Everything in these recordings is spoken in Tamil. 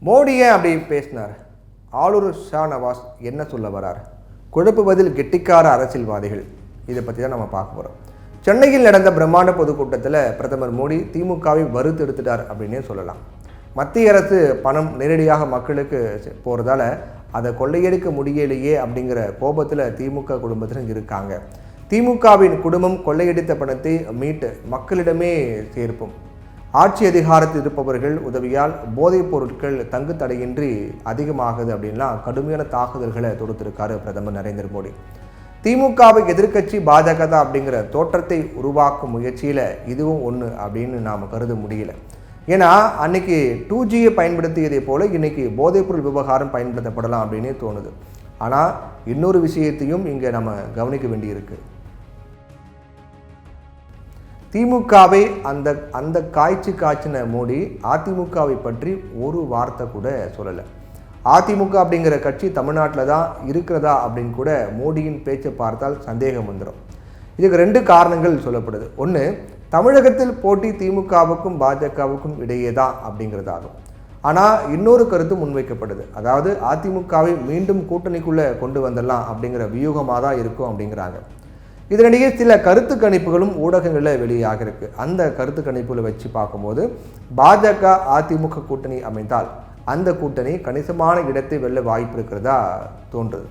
மோடி ஏன் அப்படி பேசினார்? ஆளுநர் ஷாநவாஸ் என்ன சொல்ல வரார்? குழப்புவதில் கெட்டிக்கார அரசியல்வாதிகள், இதை பற்றி தான் நம்ம பார்க்க போகிறோம். சென்னையில் நடந்த பிரம்மாண்ட பொதுக்கூட்டத்தில் பிரதமர் மோடி திமுகவை வறுத்து எடுத்துட்டார் அப்படின்னே சொல்லலாம். மத்திய அரசு பணம் நேரடியாக மக்களுக்கு போகிறதால அதை கொள்ளையடிக்க முடியலையே அப்படிங்கிற கோபத்தில் திமுக குடும்பத்தினர் இருக்காங்க. திமுகவின் குடும்பம் கொள்ளையடித்த பணத்தை மீட்டு மக்களிடமே சேர்ப்போம். ஆட்சி அதிகாரத்தில் இருப்பவர்கள் உதவியால் போதைப் பொருட்கள் தங்கு தடையின்றி அதிகமாகுது அப்படின்லாம் கடுமையான தாக்குதல்களை தொடுத்திருக்காரு பிரதமர் நரேந்திர மோடி. திமுகவை எதிர்க்கட்சி பாஜக தான் அப்படிங்கிற தோற்றத்தை உருவாக்கும் முயற்சியில் இதுவும் ஒன்று அப்படின்னு நாம் கருத முடியல. ஏன்னா அன்னைக்கு 2Gயை பயன்படுத்தியதை போல இன்னைக்கு போதைப்பொருள் விவகாரம் பயன்படுத்தப்படலாம் அப்படின்னு தோணுது. ஆனால் இன்னொரு விஷயத்தையும் இங்கே நம்ம கவனிக்க வேண்டியிருக்கு. திமுகவை அந்த காய்ச்சின மோடி அதிமுகவை பற்றி ஒரு வார்த்தை கூட சொல்லலை. அதிமுக அப்படிங்கிற கட்சி தமிழ்நாட்டில் தான் இருக்கிறதா அப்படின்னு கூட மோடியின் பேச்சை பார்த்தால் சந்தேகம் வந்துடும். இதுக்கு 2 காரணங்கள் சொல்லப்படுது. ஒன்று, தமிழகத்தில் போட்டி திமுகவுக்கும் பாஜகவுக்கும் இடையே தான் அப்படிங்கிறதாகும். ஆனால் இன்னொரு கருத்து முன்வைக்கப்படுது. அதாவது அதிமுகவை மீண்டும் கூட்டணிக்குள்ளே கொண்டு வந்துடலாம் அப்படிங்கிற வியூகமாக தான் இருக்கும் அப்படிங்கிறாங்க. இதனிடையே சில கருத்து கணிப்புகளும் ஊடகங்களில் வெளியாக இருக்கு. அந்த கருத்து கணிப்புகளை வச்சு பார்க்கும்போது பாஜக அதிமுக கூட்டணி அமைந்தால் அந்த கூட்டணி கணிசமான இடத்தை வெல்ல வாய்ப்பு இருக்கிறதா தோன்றுது.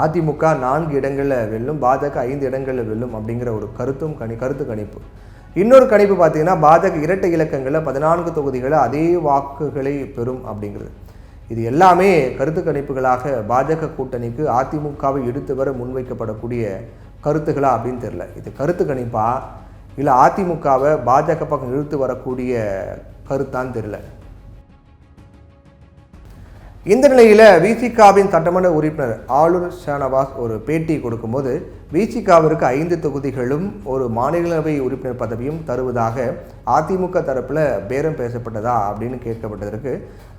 அதிமுக 4 இடங்களில் வெல்லும், பாஜக 5 இடங்களில் வெல்லும் அப்படிங்கிற ஒரு கருத்து கணிப்பு. இன்னொரு கணிப்பு பார்த்தீங்கன்னா பாஜக இரட்டை இலக்கங்களில் 14 தொகுதிகளில் அதே வாக்குகளை பெறும் அப்படிங்கிறது. இது எல்லாமே கருத்து கணிப்புகளாக பாஜக கூட்டணிக்கு அதிமுகவை எடுத்து வர முன்வைக்கப்படக்கூடிய கருத்துகளா அப்படின்னு தெரியல. இது கருத்து கணிப்பா இல்லை அதிமுகவை பாஜக பக்கம் இழுத்து வரக்கூடிய கருத்தான்னு தெரியல. இந்த நிலையில் விசிகாவின் சட்டமன்ற உறுப்பினர் ஆளுநர் ஷாநவாஸ் ஒரு பேட்டி கொடுக்கும்போது விசிகாவிற்கு 5 தொகுதிகளும் ஒரு மாநிலங்களவை உறுப்பினர் பதவியும் தருவதாக அதிமுக தரப்பில் பேரம் பேசப்பட்டதா அப்படின்னு கேட்கப்பட்டதற்கு,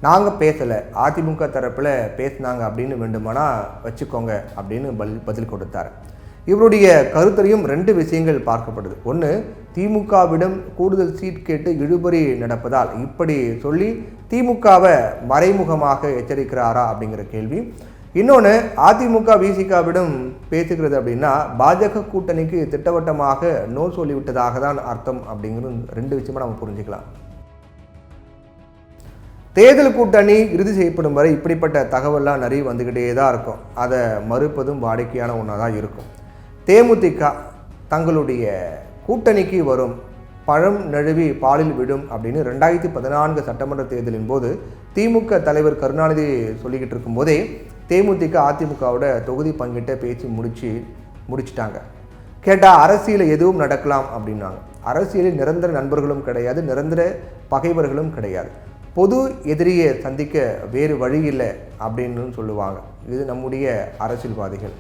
நாங்கள் பேசலை, அதிமுக தரப்பில் பேசினாங்க அப்படின்னு வேண்டுமானா வச்சுக்கோங்க அப்படின்னு பதில் கொடுத்தார். இவருடைய கருத்தையும் 2 விஷயங்கள் பார்க்கப்படுது. ஒன்று, திமுகவிடம் கூடுதல் சீட் கேட்டு இழுபறி நடப்பதால் இப்படி சொல்லி திமுகவை மறைமுகமாக எச்சரிக்கிறாரா அப்படிங்கிற கேள்வி. இன்னொன்று, அதிமுக விசிகாவிடம் பேசுகிறது அப்படின்னா பாஜக கூட்டணிக்கு திட்டவட்டமாக நோ சொல்லிவிட்டதாக தான் அர்த்தம் அப்படிங்கிறது 2 விஷயமா நம்ம புரிஞ்சுக்கலாம். தேர்தல் கூட்டணி இறுதி செய்யப்படும் வரை இப்படிப்பட்ட தகவல்லாம் நிறைய வந்துக்கிட்டே தான் இருக்கும். அதை மறுப்பதும் வாடிக்கையான ஒன்றா தான் இருக்கும். தேமுதிக தங்களுடைய கூட்டணிக்கு வரும், பழம் நழுவி பாலில் விடும் அப்படின்னு 2014 சட்டமன்ற தேர்தலின் போது திமுக தலைவர் கருணாநிதி சொல்லிக்கிட்டு இருக்கும்போதே தேமுதிக அதிமுகவோட தொகுதி பங்கிட்ட பேச்சு முடிச்சிட்டாங்க. கேட்டால் அரசியலில் எதுவும் நடக்கலாம் அப்படின்னாங்க. அரசியலில் நிரந்தர நண்பர்களும் கிடையாது, நிரந்தர பகைவர்களும் கிடையாது. பொது எதிரியை சந்திக்க வேறு வழி இல்லை அப்படின்னு சொல்லுவாங்க. இது நம்முடைய அரசியல்வாதிகள்.